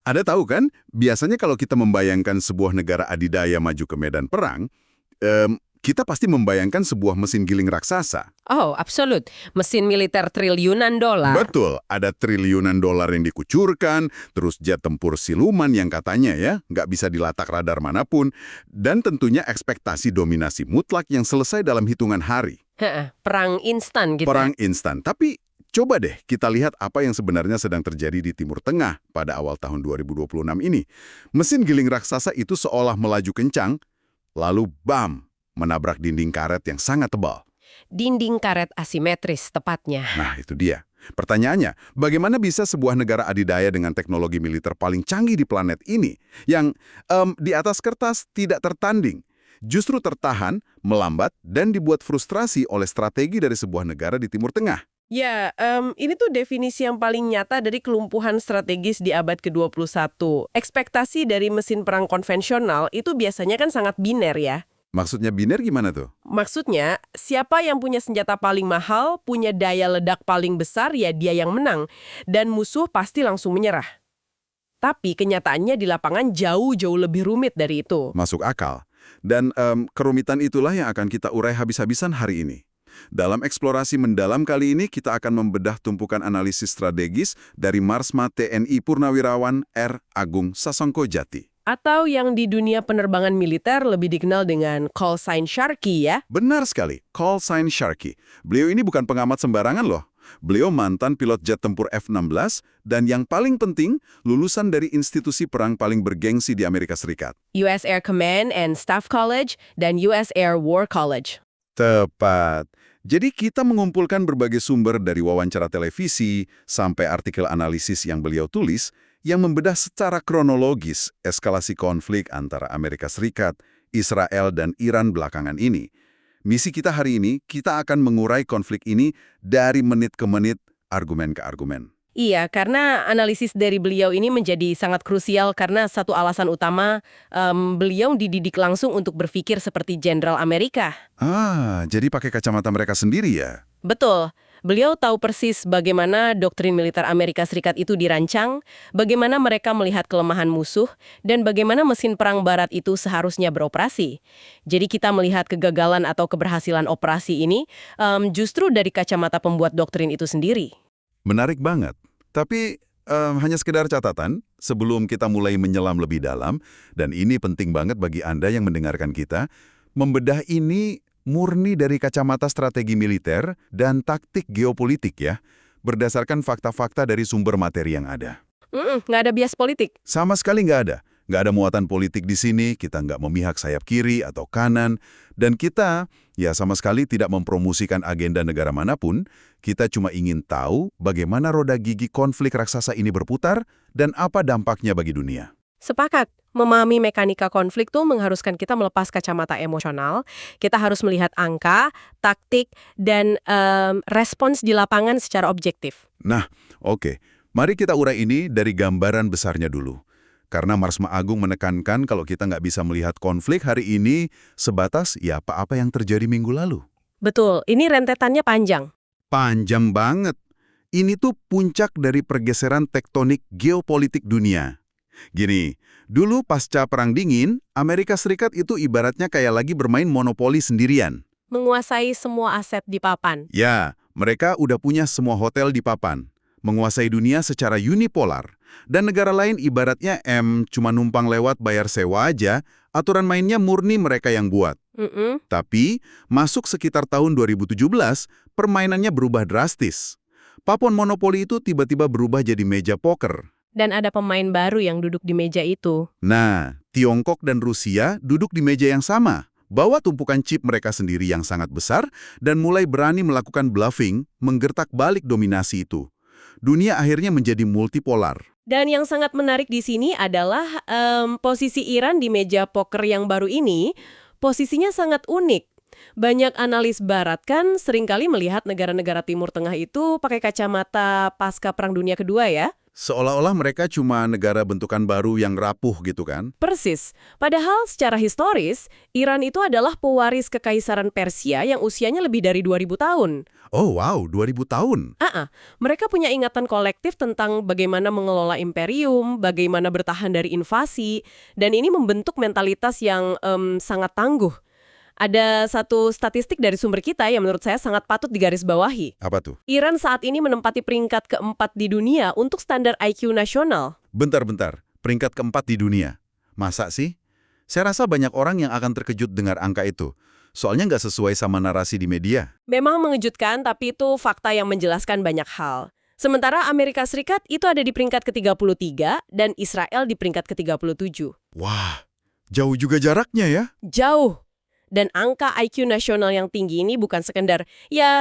Ada tahu kan, biasanya kalau kita membayangkan sebuah negara adidaya maju ke medan perang, kita pasti membayangkan sebuah mesin giling raksasa. Oh, absolut. Mesin militer triliunan dolar. Betul, ada triliunan dolar yang dikucurkan, terus jet tempur siluman yang katanya ya, nggak bisa dilatak radar manapun, dan tentunya ekspektasi dominasi mutlak yang selesai dalam hitungan hari. Heeh, perang instan gitu. Perang instan, tapi coba deh kita lihat apa yang sebenarnya sedang terjadi di Timur Tengah pada awal tahun 2026 ini. Mesin giling raksasa itu seolah melaju kencang, lalu bam, menabrak dinding karet yang sangat tebal. Dinding karet asimetris tepatnya. Nah, itu dia. Pertanyaannya, bagaimana bisa sebuah negara adidaya dengan teknologi militer paling canggih di planet ini, yang di atas kertas tidak tertanding, justru tertahan, melambat, dan dibuat frustrasi oleh strategi dari sebuah negara di Timur Tengah? Ya, ini tuh definisi yang paling nyata dari kelumpuhan strategis di abad ke-21. Ekspektasi dari mesin perang konvensional itu biasanya kan sangat biner ya. Maksudnya biner gimana tuh? Maksudnya, siapa yang punya senjata paling mahal, punya daya ledak paling besar, ya dia yang menang. Dan musuh pasti langsung menyerah. Tapi kenyataannya di lapangan jauh-jauh lebih rumit dari itu. Masuk akal. Dan kerumitan itulah yang akan kita urai habis-habisan hari ini. Dalam eksplorasi mendalam kali ini, kita akan membedah tumpukan analisis strategis dari Marsma TNI Purnawirawan R. Agung Sasongko-Jati. Atau yang di dunia penerbangan militer lebih dikenal dengan call sign Sharky ya. Benar sekali, call sign Sharky. Beliau ini bukan pengamat sembarangan loh. Beliau mantan pilot jet tempur F-16 dan yang paling penting, lulusan dari institusi perang paling bergengsi di Amerika Serikat. US Air Command and Staff College dan US Air War College. Tepat. Jadi kita mengumpulkan berbagai sumber dari wawancara televisi sampai artikel analisis yang beliau tulis yang membedah secara kronologis eskalasi konflik antara Amerika Serikat, Israel, dan Iran belakangan ini. Misi kita hari ini, kita akan mengurai konflik ini dari menit ke menit, argumen ke argumen. Iya, karena analisis dari beliau ini menjadi sangat krusial karena satu alasan utama, beliau dididik langsung untuk berpikir seperti jenderal Amerika. Jadi pakai kacamata mereka sendiri ya? Betul. Beliau tahu persis bagaimana doktrin militer Amerika Serikat itu dirancang, bagaimana mereka melihat kelemahan musuh, dan bagaimana mesin perang barat itu seharusnya beroperasi. Jadi kita melihat kegagalan atau keberhasilan operasi ini justru dari kacamata pembuat doktrin itu sendiri. Menarik banget. Tapi hanya sekedar catatan, sebelum kita mulai menyelam lebih dalam, dan ini penting banget bagi Anda yang mendengarkan kita, membedah ini murni dari kacamata strategi militer dan taktik geopolitik ya, berdasarkan fakta-fakta dari sumber materi yang ada. Nggak ada bias politik. Sama sekali nggak ada. Nggak ada muatan politik di sini, kita nggak memihak sayap kiri atau kanan, dan kita ya sama sekali tidak mempromosikan agenda negara manapun, kita cuma ingin tahu bagaimana roda gigi konflik raksasa ini berputar dan apa dampaknya bagi dunia. Sepakat. Memahami mekanika konflik tuh mengharuskan kita melepas kacamata emosional. Kita harus melihat angka, taktik, dan respons di lapangan secara objektif. Nah, oke. Mari kita urai ini dari gambaran besarnya dulu. Karena Marsma Agung menekankan kalau kita nggak bisa melihat konflik hari ini sebatas ya apa-apa yang terjadi minggu lalu. Betul, ini rentetannya panjang. Panjang banget. Ini tuh puncak dari pergeseran tektonik geopolitik dunia. Gini, dulu pasca Perang Dingin, Amerika Serikat itu ibaratnya kayak lagi bermain monopoli sendirian. Menguasai semua aset di papan. Ya, mereka udah punya semua hotel di papan. Menguasai dunia secara unipolar. Dan negara lain ibaratnya cuma numpang lewat bayar sewa aja, aturan mainnya murni mereka yang buat. Tapi, masuk sekitar tahun 2017, permainannya berubah drastis. Papan monopoli itu tiba-tiba berubah jadi meja poker. Dan ada pemain baru yang duduk di meja itu. Nah, Tiongkok dan Rusia duduk di meja yang sama, bawa tumpukan chip mereka sendiri yang sangat besar, dan mulai berani melakukan bluffing, menggertak balik dominasi itu. Dunia akhirnya menjadi multipolar. Dan yang sangat menarik di sini adalah posisi Iran di meja poker yang baru ini, posisinya sangat unik. Banyak analis barat kan seringkali melihat negara-negara Timur Tengah itu pakai kacamata pasca Perang Dunia Kedua ya. Seolah-olah mereka cuma negara bentukan baru yang rapuh gitu kan? Persis. Padahal secara historis, Iran itu adalah pewaris kekaisaran Persia yang usianya lebih dari 2000 tahun. Oh wow, 2000 tahun. Mereka punya ingatan kolektif tentang bagaimana mengelola imperium, bagaimana bertahan dari invasi, dan ini membentuk mentalitas yang sangat tangguh. Ada satu statistik dari sumber kita yang menurut saya sangat patut digarisbawahi. Apa tuh? Iran saat ini menempati peringkat keempat di dunia untuk standar IQ nasional. Bentar-bentar, peringkat keempat di dunia. Masa sih? Saya rasa banyak orang yang akan terkejut dengar angka itu. Soalnya nggak sesuai sama narasi di media. Memang mengejutkan, tapi itu fakta yang menjelaskan banyak hal. Sementara Amerika Serikat itu ada di peringkat ke-33 dan Israel di peringkat ke-37. Wah, jauh juga jaraknya ya? Jauh. Dan angka IQ nasional yang tinggi ini bukan sekedar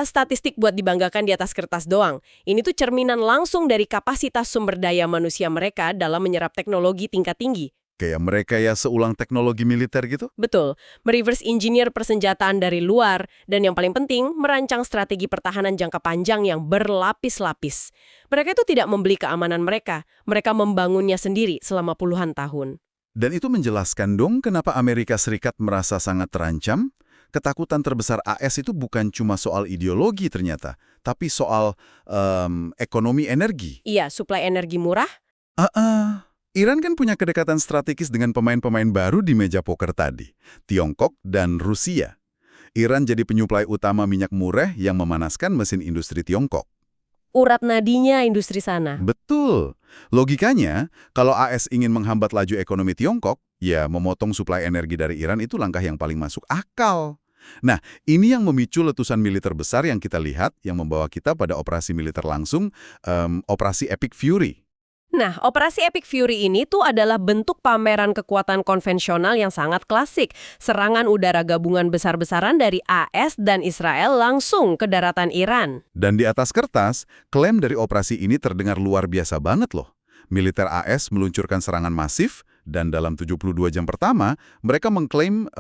statistik buat dibanggakan di atas kertas doang. Ini tuh cerminan langsung dari kapasitas sumber daya manusia mereka dalam menyerap teknologi tingkat tinggi. Kayak mereka ya seulang teknologi militer gitu? Betul, mereverse engineer persenjataan dari luar, dan yang paling penting, merancang strategi pertahanan jangka panjang yang berlapis-lapis. Mereka itu tidak membeli keamanan mereka membangunnya sendiri selama puluhan tahun. Dan itu menjelaskan dong kenapa Amerika Serikat merasa sangat terancam. Ketakutan terbesar AS itu bukan cuma soal ideologi ternyata, tapi soal ekonomi energi. Iya, suplai energi murah. Iran kan punya kedekatan strategis dengan pemain-pemain baru di meja poker tadi, Tiongkok dan Rusia. Iran jadi penyuplai utama minyak murah yang memanaskan mesin industri Tiongkok. Urat nadinya industri sana. Betul. Logikanya, kalau AS ingin menghambat laju ekonomi Tiongkok, ya memotong suplai energi dari Iran itu langkah yang paling masuk akal. Nah, ini yang memicu letusan militer besar yang kita lihat yang membawa kita pada operasi militer langsung, Operasi Epic Fury. Nah, Operasi Epic Fury ini tuh adalah bentuk pameran kekuatan konvensional yang sangat klasik. Serangan udara gabungan besar-besaran dari AS dan Israel langsung ke daratan Iran. Dan di atas kertas, klaim dari operasi ini terdengar luar biasa banget loh. Militer AS meluncurkan serangan masif, dan dalam 72 jam pertama, mereka mengklaim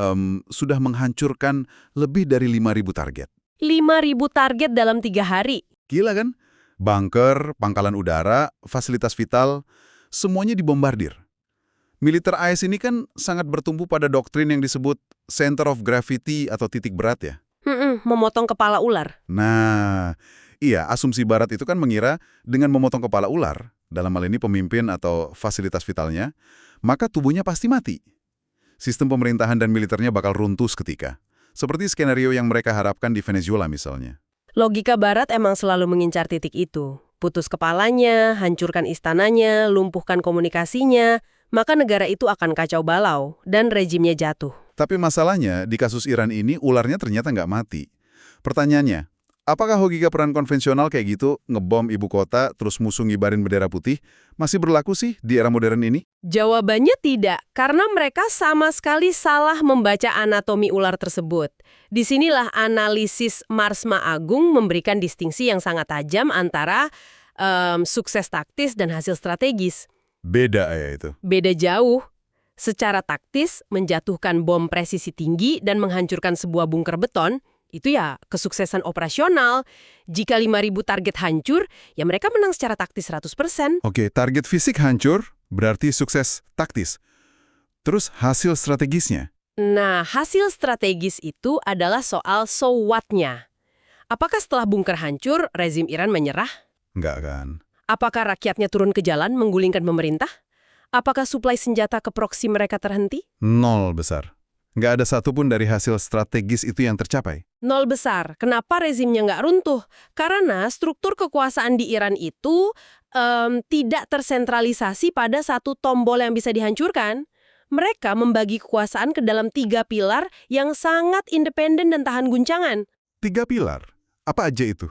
sudah menghancurkan lebih dari 5.000 target. 5.000 target dalam 3 hari. Gila kan? Bunker, pangkalan udara, fasilitas vital, semuanya dibombardir. Militer AS ini kan sangat bertumpu pada doktrin yang disebut center of gravity atau titik berat ya. Memotong kepala ular. Nah, iya, asumsi Barat itu kan mengira dengan memotong kepala ular, dalam hal ini pemimpin atau fasilitas vitalnya, maka tubuhnya pasti mati. Sistem pemerintahan dan militernya bakal runtuh seketika. Seperti skenario yang mereka harapkan di Venezuela misalnya. Logika Barat emang selalu mengincar titik itu. Putus kepalanya, hancurkan istananya, lumpuhkan komunikasinya, maka negara itu akan kacau balau dan rejimnya jatuh. Tapi masalahnya, di kasus Iran ini ularnya ternyata nggak mati. Pertanyaannya, apakah logika perang konvensional kayak gitu, ngebom ibu kota, terus musuh ngibarin bendera putih, masih berlaku sih di era modern ini? Jawabannya tidak, karena mereka sama sekali salah membaca anatomi ular tersebut. Disinilah analisis Marsma Agung memberikan distingsi yang sangat tajam antara sukses taktis dan hasil strategis. Beda ya itu. Beda jauh. Secara taktis, menjatuhkan bom presisi tinggi dan menghancurkan sebuah bunker beton, itu ya kesuksesan operasional. Jika 5.000 target hancur, ya mereka menang secara taktis 100%. Oke, target fisik hancur, berarti sukses taktis. Terus hasil strategisnya? Nah, hasil strategis itu adalah soal so what-nya. Apakah setelah bunker hancur, rezim Iran menyerah? Enggak kan. Apakah rakyatnya turun ke jalan menggulingkan pemerintah? Apakah suplai senjata ke proksi mereka terhenti? 0 besar. Nggak ada satupun dari hasil strategis itu yang tercapai. 0 besar. Kenapa rezimnya nggak runtuh? Karena struktur kekuasaan di Iran itu tidak tersentralisasi pada satu tombol yang bisa dihancurkan. Mereka membagi kekuasaan ke dalam 3 pilar yang sangat independen dan tahan guncangan. 3 pilar? Apa aja itu?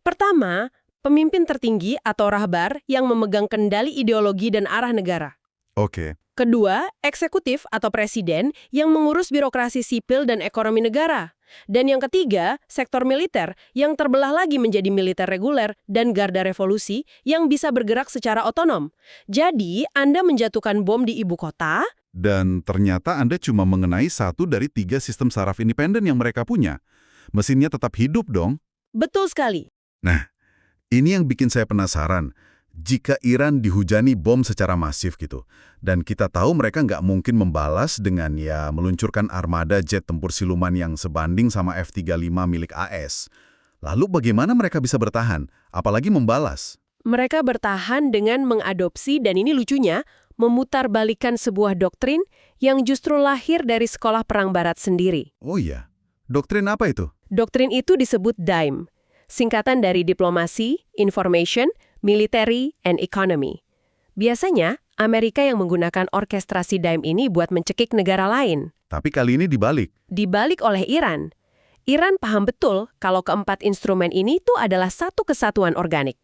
Pertama, pemimpin tertinggi atau rahbar yang memegang kendali ideologi dan arah negara. Oke. Kedua, eksekutif atau presiden yang mengurus birokrasi sipil dan ekonomi negara. Dan yang ketiga, sektor militer yang terbelah lagi menjadi militer reguler dan garda revolusi yang bisa bergerak secara otonom. Jadi, Anda menjatuhkan bom di ibu kota. Dan ternyata Anda cuma mengenai 1 dari 3 sistem saraf independen yang mereka punya. Mesinnya tetap hidup dong. Betul sekali. Nah, ini yang bikin saya penasaran. jika Iran dihujani bom secara masif gitu. Dan kita tahu mereka nggak mungkin membalas dengan meluncurkan armada jet tempur siluman yang sebanding sama F-35 milik AS. Lalu bagaimana mereka bisa bertahan, apalagi membalas? Mereka bertahan dengan mengadopsi, dan ini lucunya, memutarbalikkan sebuah doktrin yang justru lahir dari sekolah perang barat sendiri. Oh iya, doktrin apa itu? Doktrin itu disebut DIME, singkatan dari diplomasi, information, military, and economy. Biasanya, Amerika yang menggunakan orkestrasi DIME ini buat mencekik negara lain. Tapi kali ini dibalik. Dibalik oleh Iran. Iran paham betul kalau keempat instrumen ini tuh adalah satu kesatuan organik.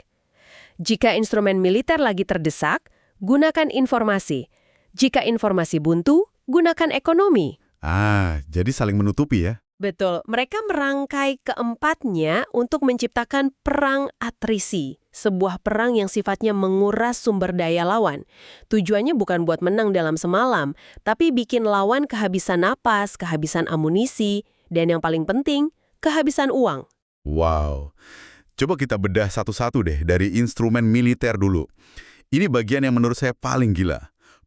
Jika instrumen militer lagi terdesak, gunakan informasi. Jika informasi buntu, gunakan ekonomi. Jadi saling menutupi ya? Betul, mereka merangkai keempatnya untuk menciptakan perang atrisi, sebuah perang yang sifatnya menguras sumber daya lawan. Tujuannya bukan buat menang dalam semalam, tapi bikin lawan kehabisan napas, kehabisan amunisi, dan yang paling penting, kehabisan uang. Wow. Coba kita bedah satu-satu deh dari instrumen militer dulu. Ini bagian yang menurut saya paling gila.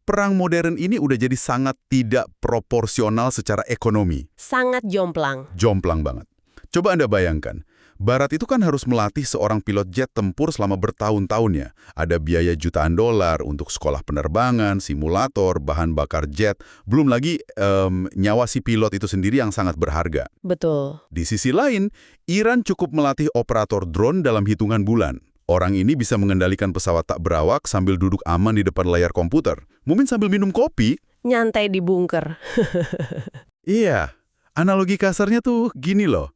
Perang modern ini udah jadi sangat tidak proporsional secara ekonomi. Sangat jomplang. Jomplang banget. Coba Anda bayangkan, Barat itu kan harus melatih seorang pilot jet tempur selama bertahun-tahun ya. Ada biaya jutaan dolar untuk sekolah penerbangan, simulator, bahan bakar jet, belum lagi nyawa si pilot itu sendiri yang sangat berharga. Betul. Di sisi lain, Iran cukup melatih operator drone dalam hitungan bulan. Orang ini bisa mengendalikan pesawat tak berawak sambil duduk aman di depan layar komputer. Mungkin sambil minum kopi. Nyantai di bunker. Iya, analogi kasarnya tuh gini loh.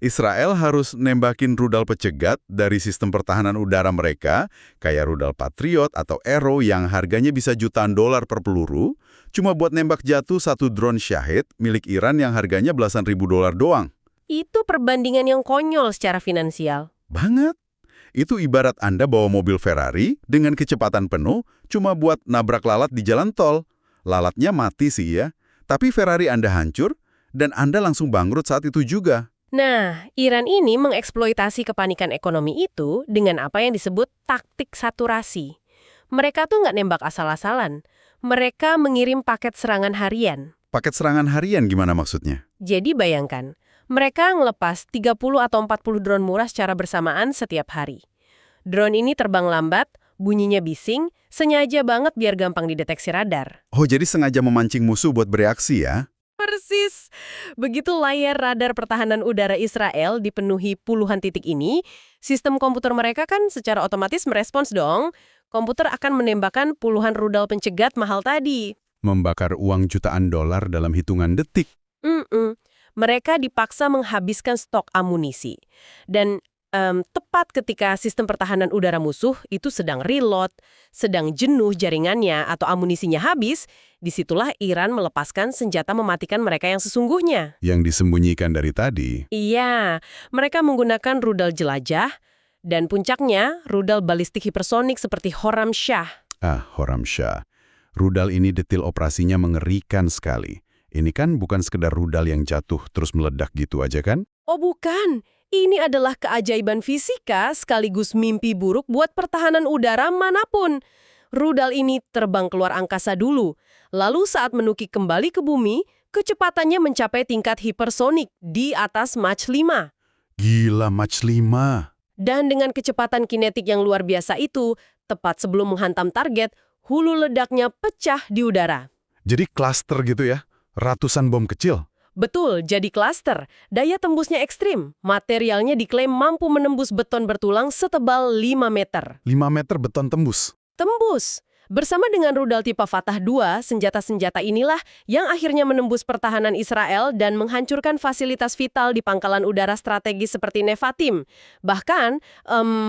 Israel harus nembakin rudal pencegat dari sistem pertahanan udara mereka, kayak rudal Patriot atau Arrow yang harganya bisa jutaan dolar per peluru, cuma buat nembak jatuh satu drone Shahid milik Iran yang harganya belasan ribu dolar doang. Itu perbandingan yang konyol secara finansial. Banget. Itu ibarat Anda bawa mobil Ferrari dengan kecepatan penuh cuma buat nabrak lalat di jalan tol. Lalatnya mati sih ya, tapi Ferrari Anda hancur dan Anda langsung bangkrut saat itu juga. Nah, Iran ini mengeksploitasi kepanikan ekonomi itu dengan apa yang disebut taktik saturasi. Mereka tuh nggak nembak asal-asalan. Mereka mengirim paket serangan harian. Paket serangan harian gimana maksudnya? Jadi bayangkan, mereka ngelepas 30 atau 40 drone murah secara bersamaan setiap hari. Drone ini terbang lambat, bunyinya bising, sengaja banget biar gampang dideteksi radar. Oh, jadi sengaja memancing musuh buat bereaksi ya? Persis. Begitu layar radar pertahanan udara Israel dipenuhi puluhan titik ini, sistem komputer mereka kan secara otomatis merespons dong. Komputer akan menembakkan puluhan rudal pencegat mahal tadi. Membakar uang jutaan dolar dalam hitungan detik. Mereka dipaksa menghabiskan stok amunisi. Dan tepat ketika sistem pertahanan udara musuh itu sedang reload, sedang jenuh jaringannya atau amunisinya habis, disitulah Iran melepaskan senjata mematikan mereka yang sesungguhnya. Yang disembunyikan dari tadi. Iya, mereka menggunakan rudal jelajah, dan puncaknya rudal balistik hipersonik seperti Horam Shah. Horam Shah. Rudal ini detil operasinya mengerikan sekali. Ini kan bukan sekedar rudal yang jatuh terus meledak gitu aja kan? Oh bukan, ini adalah keajaiban fisika sekaligus mimpi buruk buat pertahanan udara manapun. Rudal ini terbang keluar angkasa dulu, lalu saat menukik kembali ke bumi, kecepatannya mencapai tingkat hipersonik di atas Mach 5. Gila, Mach 5. Dan dengan kecepatan kinetik yang luar biasa itu, tepat sebelum menghantam target, hulu ledaknya pecah di udara. Jadi klaster gitu ya? Ratusan bom kecil? Betul, jadi klaster. Daya tembusnya ekstrim. Materialnya diklaim mampu menembus beton bertulang setebal 5 meter. 5 meter beton tembus? Tembus. Bersama dengan rudal tipe Fatah II, senjata-senjata inilah yang akhirnya menembus pertahanan Israel dan menghancurkan fasilitas vital di pangkalan udara strategis seperti Nevatim. Bahkan,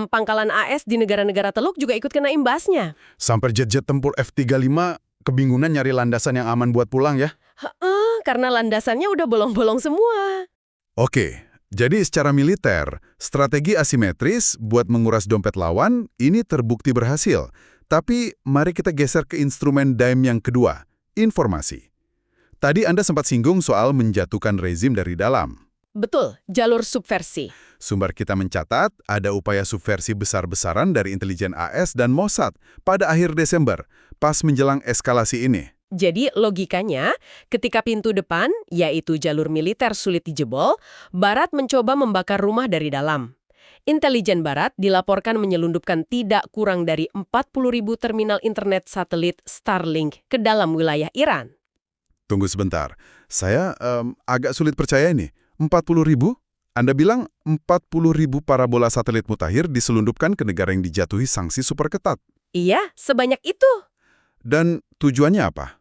pangkalan AS di negara-negara Teluk juga ikut kena imbasnya. Sampai jet-jet tempur F-35 kebingungan nyari landasan yang aman buat pulang ya? Karena landasannya udah bolong-bolong semua. Oke, jadi secara militer, strategi asimetris buat menguras dompet lawan ini terbukti berhasil. Tapi mari kita geser ke instrumen DIME yang kedua, informasi. Tadi Anda sempat singgung soal menjatuhkan rezim dari dalam. Betul, jalur subversi. Sumber kita mencatat ada upaya subversi besar-besaran dari intelijen AS dan Mossad pada akhir Desember, pas menjelang eskalasi ini. Jadi logikanya, ketika pintu depan, yaitu jalur militer sulit dijebol, Barat mencoba membakar rumah dari dalam. Intelijen Barat dilaporkan menyelundupkan tidak kurang dari 40.000 terminal internet satelit Starlink ke dalam wilayah Iran. Tunggu sebentar, saya agak sulit percaya ini. 40.000? Anda bilang 40.000 parabola satelit mutakhir diselundupkan ke negara yang dijatuhi sanksi super ketat. Iya, sebanyak itu. Dan tujuannya apa?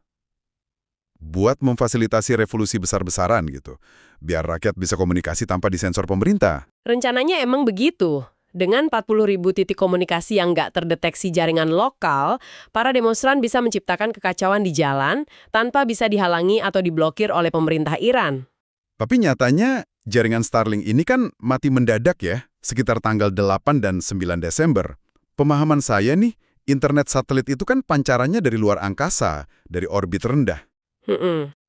Buat memfasilitasi revolusi besar-besaran gitu. Biar rakyat bisa komunikasi tanpa disensor pemerintah. Rencananya emang begitu. Dengan 40.000 titik komunikasi yang nggak terdeteksi jaringan lokal, para demonstran bisa menciptakan kekacauan di jalan tanpa bisa dihalangi atau diblokir oleh pemerintah Iran. Tapi nyatanya, jaringan Starlink ini kan mati mendadak ya, sekitar tanggal 8 dan 9 Desember. Pemahaman saya nih, internet satelit itu kan pancarannya dari luar angkasa, dari orbit rendah.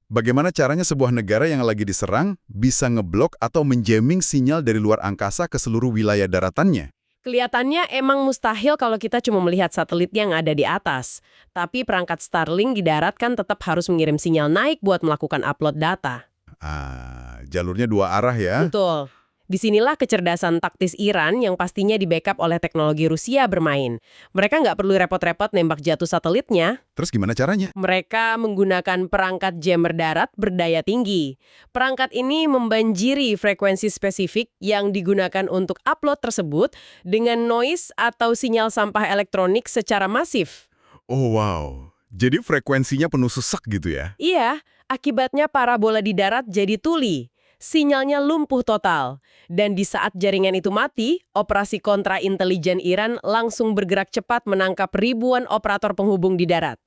Bagaimana caranya sebuah negara yang lagi diserang bisa ngeblok atau menjamming sinyal dari luar angkasa ke seluruh wilayah daratannya? Kelihatannya emang mustahil kalau kita cuma melihat satelit yang ada di atas. Tapi perangkat Starlink di darat kan tetap harus mengirim sinyal naik buat melakukan upload data. Jalurnya dua arah ya? Betul. Disinilah kecerdasan taktis Iran yang pastinya di-backup oleh teknologi Rusia bermain. Mereka nggak perlu repot-repot nembak jatuh satelitnya. Terus gimana caranya? Mereka menggunakan perangkat jammer darat berdaya tinggi. Perangkat ini membanjiri frekuensi spesifik yang digunakan untuk upload tersebut dengan noise atau sinyal sampah elektronik secara masif. Oh wow, jadi frekuensinya penuh sesak gitu ya? Iya, akibatnya parabola di darat jadi tuli. Sinyalnya lumpuh total. Dan di saat jaringan itu mati, operasi kontra intelijen Iran langsung bergerak cepat menangkap ribuan operator penghubung di darat.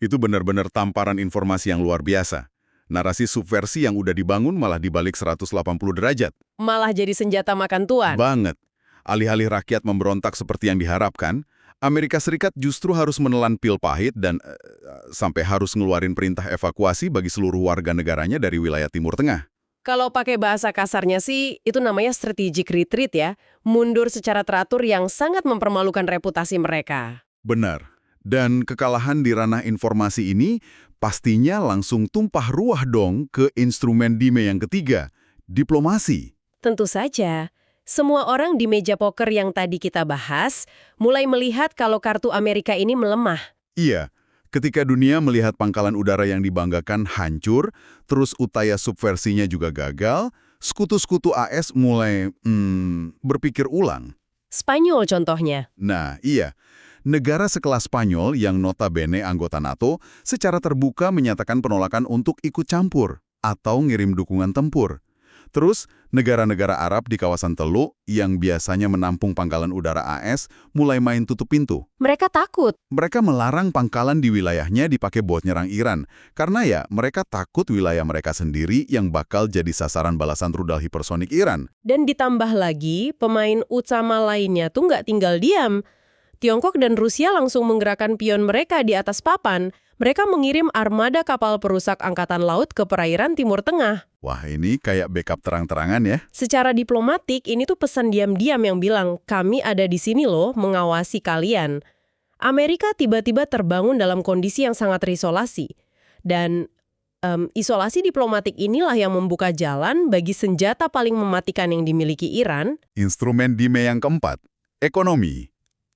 Itu benar-benar tamparan informasi yang luar biasa. Narasi subversi yang udah dibangun malah dibalik 180 derajat. Malah jadi senjata makan tuan. Banget. Alih-alih rakyat memberontak seperti yang diharapkan, Amerika Serikat justru harus menelan pil pahit dan sampai harus ngeluarin perintah evakuasi bagi seluruh warga negaranya dari wilayah Timur Tengah. Kalau pakai bahasa kasarnya sih, itu namanya strategic retreat ya. Mundur secara teratur yang sangat mempermalukan reputasi mereka. Benar. Dan kekalahan di ranah informasi ini pastinya langsung tumpah ruah dong ke instrumen dime yang ketiga, diplomasi. Tentu saja. Semua orang di meja poker yang tadi kita bahas mulai melihat kalau kartu Amerika ini melemah. Iya. Ketika dunia melihat pangkalan udara yang dibanggakan hancur, terus upaya subversinya juga gagal, sekutu-sekutu AS mulai berpikir ulang. Spanyol contohnya. Nah, iya. Negara sekelas Spanyol yang notabene anggota NATO secara terbuka menyatakan penolakan untuk ikut campur atau ngirim dukungan tempur. Terus, negara-negara Arab di kawasan Teluk yang biasanya menampung pangkalan udara AS mulai main tutup pintu. Mereka takut. Mereka melarang pangkalan di wilayahnya dipakai buat nyerang Iran, karena ya mereka takut wilayah mereka sendiri yang bakal jadi sasaran balasan rudal hipersonik Iran. Dan ditambah lagi, pemain utama lainnya tuh nggak tinggal diam. Tiongkok dan Rusia langsung menggerakkan pion mereka di atas papan. Mereka mengirim armada kapal perusak angkatan laut ke perairan Timur Tengah. Wah, ini kayak backup terang-terangan ya. Secara diplomatik, ini tuh pesan diam-diam yang bilang, kami ada di sini loh, mengawasi kalian. Amerika tiba-tiba terbangun dalam kondisi yang sangat terisolasi. Dan isolasi diplomatik inilah yang membuka jalan bagi senjata paling mematikan yang dimiliki Iran. Instrumen dime yang keempat, ekonomi.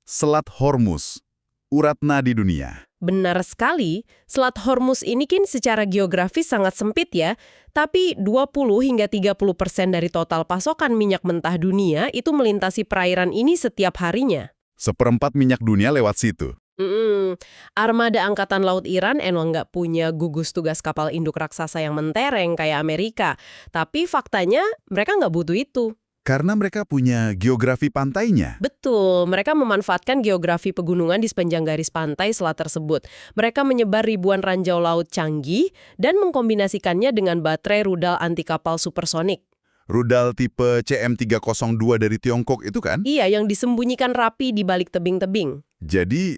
Selat Hormuz, urat nadi dunia. Benar sekali, Selat Hormuz ini kan secara geografis sangat sempit ya, tapi 20 hingga 30% dari total pasokan minyak mentah dunia itu melintasi perairan ini setiap harinya. Seperempat minyak dunia lewat situ. Armada Angkatan Laut Iran emang nggak punya gugus tugas kapal induk raksasa yang mentereng kayak Amerika, tapi faktanya mereka nggak butuh itu. Karena mereka punya geografi pantainya. Betul, mereka memanfaatkan geografi pegunungan di sepanjang garis pantai selat tersebut. Mereka menyebar ribuan ranjau laut canggih dan mengkombinasikannya dengan baterai rudal anti kapal supersonik. Rudal tipe CM302 dari Tiongkok itu kan? Iya, yang disembunyikan rapi di balik tebing-tebing. Jadi,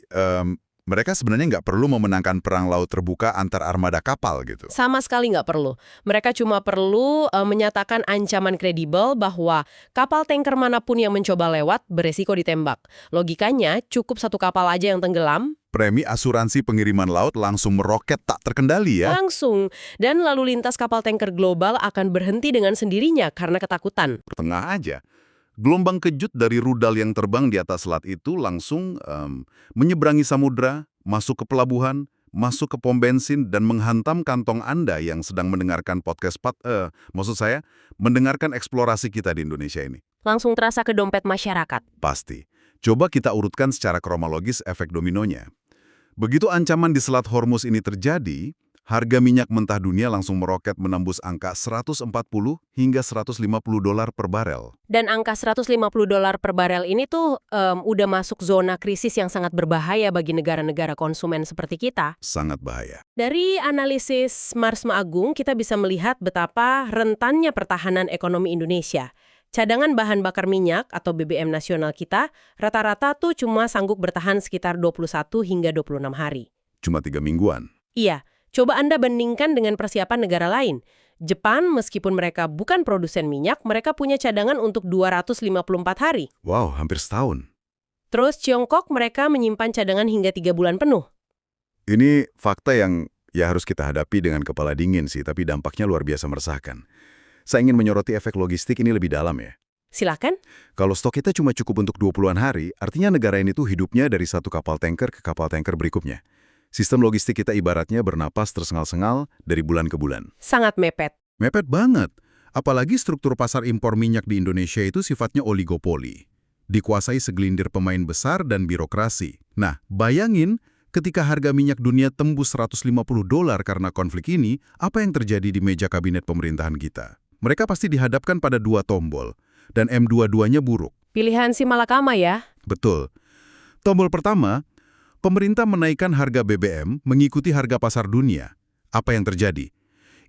Mereka sebenarnya nggak perlu memenangkan perang laut terbuka antar armada kapal gitu. Sama sekali nggak perlu. Mereka cuma perlu menyatakan ancaman kredibel bahwa kapal tanker manapun yang mencoba lewat beresiko ditembak. Logikanya, cukup satu kapal aja yang tenggelam, Premi asuransi pengiriman laut langsung meroket tak terkendali ya. langsung. Dan lalu lintas kapal tanker global akan berhenti dengan sendirinya karena ketakutan. Tengah aja. Gelombang kejut dari rudal yang terbang di atas selat itu langsung menyeberangi samudra, masuk ke pelabuhan, masuk ke pom bensin, dan menghantam kantong Anda yang sedang mendengarkan podcast maksud saya, mendengarkan eksplorasi kita di Indonesia ini. Langsung terasa ke dompet masyarakat. Pasti. Coba kita urutkan secara kronologis efek dominonya. Begitu ancaman di Selat Hormuz ini terjadi, harga minyak mentah dunia langsung meroket menembus angka 140 hingga 150 dolar per barel. Dan angka 150 dolar per barel ini tuh udah masuk zona krisis yang sangat berbahaya bagi negara-negara konsumen seperti kita. Sangat bahaya. Dari analisis Marsma Agung, kita bisa melihat betapa rentannya pertahanan ekonomi Indonesia. Cadangan bahan bakar minyak atau BBM nasional kita rata-rata tuh cuma sanggup bertahan sekitar 21 hingga 26 hari. Cuma 3 mingguan. Iya, coba Anda bandingkan dengan persiapan negara lain. Jepang, meskipun mereka bukan produsen minyak, mereka punya cadangan untuk 254 hari. Wow, hampir setahun. Terus Tiongkok, mereka menyimpan cadangan hingga 3 bulan penuh. Ini fakta yang ya harus kita hadapi dengan kepala dingin sih, tapi dampaknya luar biasa meresahkan. Saya ingin menyoroti efek logistik ini lebih dalam ya. Silakan. Kalau stok kita cuma cukup untuk 20-an hari, artinya negara ini tuh hidupnya dari satu kapal tanker ke kapal tanker berikutnya. Sistem logistik kita ibaratnya bernapas tersengal-sengal dari bulan ke bulan. Sangat mepet. Mepet banget. Apalagi struktur pasar impor minyak di Indonesia itu sifatnya oligopoli. Dikuasai segelintir pemain besar dan birokrasi. Nah, bayangin ketika harga minyak dunia tembus 150 dolar karena konflik ini, apa yang terjadi di meja kabinet pemerintahan kita? Mereka pasti dihadapkan pada 2 tombol, dan M22-nya buruk. Pilihan si malakama ya. Betul. Tombol pertama, pemerintah menaikkan harga BBM mengikuti harga pasar dunia. Apa yang terjadi?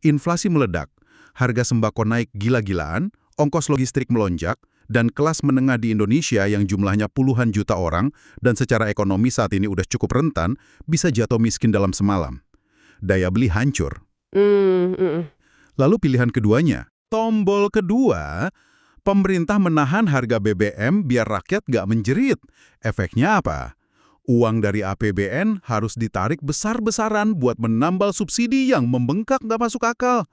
Inflasi meledak, harga sembako naik gila-gilaan, ongkos logistik melonjak, dan kelas menengah di Indonesia yang jumlahnya puluhan juta orang dan secara ekonomi saat ini udah cukup rentan, bisa jatuh miskin dalam semalam. Daya beli hancur. Lalu pilihan keduanya, tombol kedua, pemerintah menahan harga BBM biar rakyat nggak menjerit. Efeknya apa? Uang dari APBN harus ditarik besar-besaran buat menambal subsidi yang membengkak nggak masuk akal.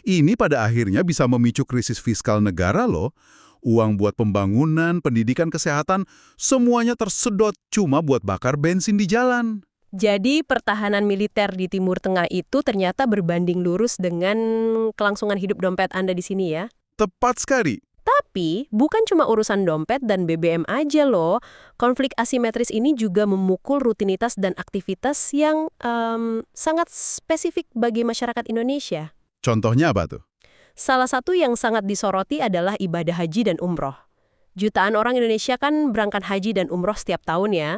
Ini pada akhirnya bisa memicu krisis fiskal negara loh. Uang buat pembangunan, pendidikan, kesehatan, semuanya tersedot cuma buat bakar bensin di jalan. Jadi pertahanan militer di Timur Tengah itu ternyata berbanding lurus dengan kelangsungan hidup dompet Anda di sini ya. Tepat sekali. Tapi bukan cuma urusan dompet dan BBM aja loh. Konflik asimetris ini juga memukul rutinitas dan aktivitas yang sangat spesifik bagi masyarakat Indonesia. Contohnya apa tuh? Salah satu yang sangat disoroti adalah ibadah haji dan umroh. Jutaan orang Indonesia kan berangkat haji dan umroh setiap tahun ya.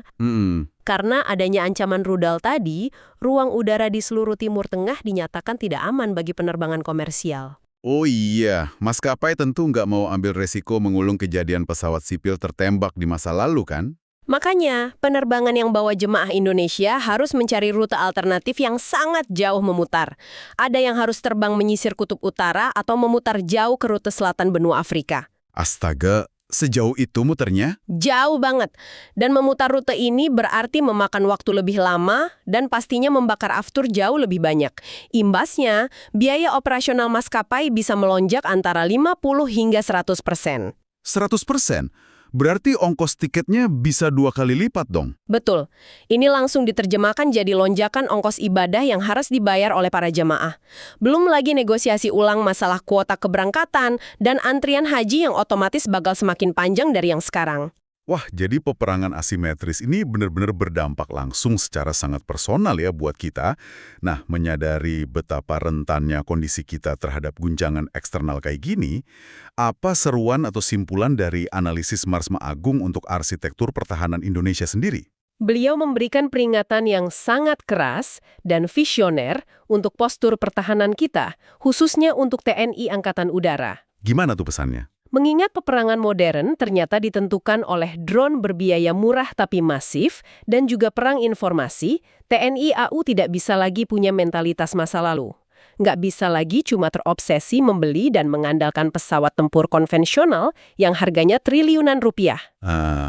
Karena adanya ancaman rudal tadi, ruang udara di seluruh Timur Tengah dinyatakan tidak aman bagi penerbangan komersial. Oh iya, maskapai tentu nggak mau ambil resiko mengulung kejadian pesawat sipil tertembak di masa lalu kan? Makanya, penerbangan yang bawa jemaah Indonesia harus mencari rute alternatif yang sangat jauh memutar. Ada yang harus terbang menyisir kutub utara atau memutar jauh ke rute selatan benua Afrika. Astaga, sejauh itu muternya? Jauh banget. Dan memutar rute ini berarti memakan waktu lebih lama dan pastinya membakar aftur jauh lebih banyak. Imbasnya, biaya operasional maskapai bisa melonjak antara 50 hingga 100%. 100%? Berarti ongkos tiketnya bisa 2 kali lipat dong? Betul. Ini langsung diterjemahkan jadi lonjakan ongkos ibadah yang harus dibayar oleh para jemaah. Belum lagi negosiasi ulang masalah kuota keberangkatan dan antrian haji yang otomatis bakal semakin panjang dari yang sekarang. Wah, jadi peperangan asimetris ini benar-benar berdampak langsung secara sangat personal ya buat kita. Nah, menyadari betapa rentannya kondisi kita terhadap guncangan eksternal kayak gini, apa seruan atau simpulan dari analisis Marsma Agung untuk arsitektur pertahanan Indonesia sendiri? Beliau memberikan peringatan yang sangat keras dan visioner untuk postur pertahanan kita, khususnya untuk TNI Angkatan Udara. Gimana tuh pesannya? Mengingat peperangan modern ternyata ditentukan oleh drone berbiaya murah tapi masif dan juga perang informasi, TNI AU tidak bisa lagi punya mentalitas masa lalu. Nggak bisa lagi cuma terobsesi membeli dan mengandalkan pesawat tempur konvensional yang harganya triliunan rupiah.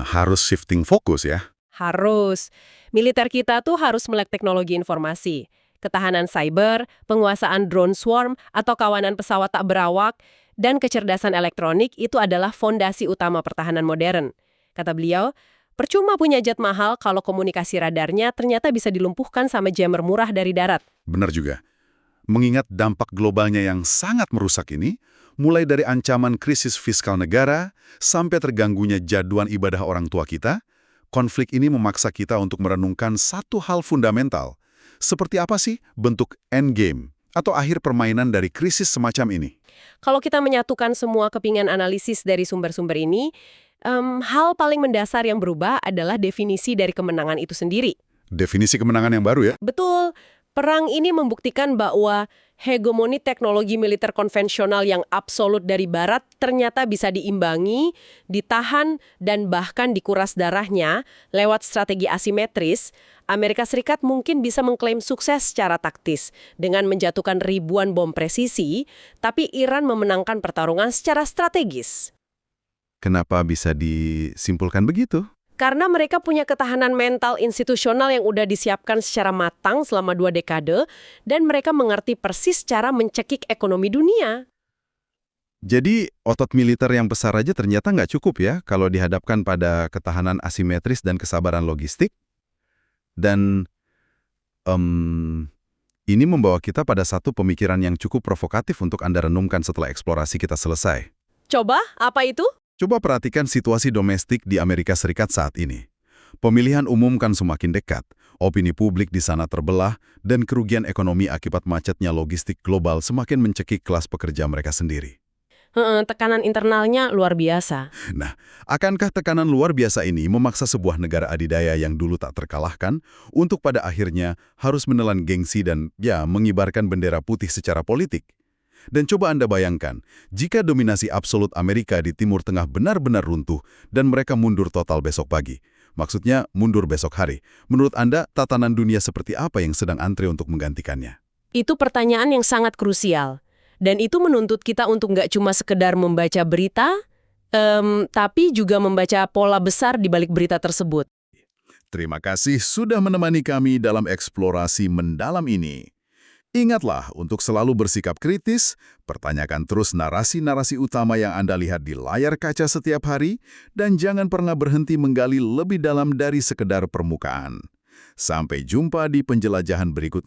Harus shifting fokus ya. Harus. Militer kita tuh harus melek teknologi informasi. Ketahanan cyber, penguasaan drone swarm, atau kawanan pesawat tak berawak, dan kecerdasan elektronik itu adalah fondasi utama pertahanan modern. Kata beliau, percuma punya jet mahal kalau komunikasi radarnya ternyata bisa dilumpuhkan sama jammer murah dari darat. Benar juga. Mengingat dampak globalnya yang sangat merusak ini, mulai dari ancaman krisis fiskal negara sampai terganggunya jaduan ibadah orang tua kita, konflik ini memaksa kita untuk merenungkan satu hal fundamental. Seperti apa sih bentuk endgame atau akhir permainan dari krisis semacam ini? Kalau kita menyatukan semua kepingan analisis dari sumber-sumber ini, hal paling mendasar yang berubah adalah definisi dari kemenangan itu sendiri. Definisi kemenangan yang baru ya? Betul. Perang ini membuktikan bahwa hegemoni teknologi militer konvensional yang absolut dari Barat ternyata bisa diimbangi, ditahan, dan bahkan dikuras darahnya lewat strategi asimetris. Amerika Serikat mungkin bisa mengklaim sukses secara taktis dengan menjatuhkan ribuan bom presisi, tapi Iran memenangkan pertarungan secara strategis. Kenapa bisa disimpulkan begitu? Karena mereka punya ketahanan mental institusional yang udah disiapkan secara matang selama 2 dekade, dan mereka mengerti persis cara mencekik ekonomi dunia. Jadi, otot militer yang besar aja ternyata nggak cukup ya kalau dihadapkan pada ketahanan asimetris dan kesabaran logistik. Dan ini membawa kita pada satu pemikiran yang cukup provokatif untuk Anda renungkan setelah eksplorasi kita selesai. Coba, apa itu? Coba perhatikan situasi domestik di Amerika Serikat saat ini. Pemilihan umum kan semakin dekat, opini publik di sana terbelah, dan kerugian ekonomi akibat macetnya logistik global semakin mencekik kelas pekerja mereka sendiri. Tekanan internalnya luar biasa. Nah, akankah tekanan luar biasa ini memaksa sebuah negara adidaya yang dulu tak terkalahkan untuk pada akhirnya harus menelan gengsi dan mengibarkan bendera putih secara politik? Dan coba Anda bayangkan, jika dominasi absolut Amerika di Timur Tengah benar-benar runtuh dan mereka mundur total besok pagi. Maksudnya mundur besok hari. Menurut Anda, tatanan dunia seperti apa yang sedang antre untuk menggantikannya? Itu pertanyaan yang sangat krusial. Dan itu menuntut kita untuk nggak cuma sekedar membaca berita, tapi juga membaca pola besar di balik berita tersebut. Terima kasih sudah menemani kami dalam eksplorasi mendalam ini. Ingatlah untuk selalu bersikap kritis, pertanyakan terus narasi-narasi utama yang Anda lihat di layar kaca setiap hari, dan jangan pernah berhenti menggali lebih dalam dari sekedar permukaan. Sampai jumpa di penjelajahan berikutnya.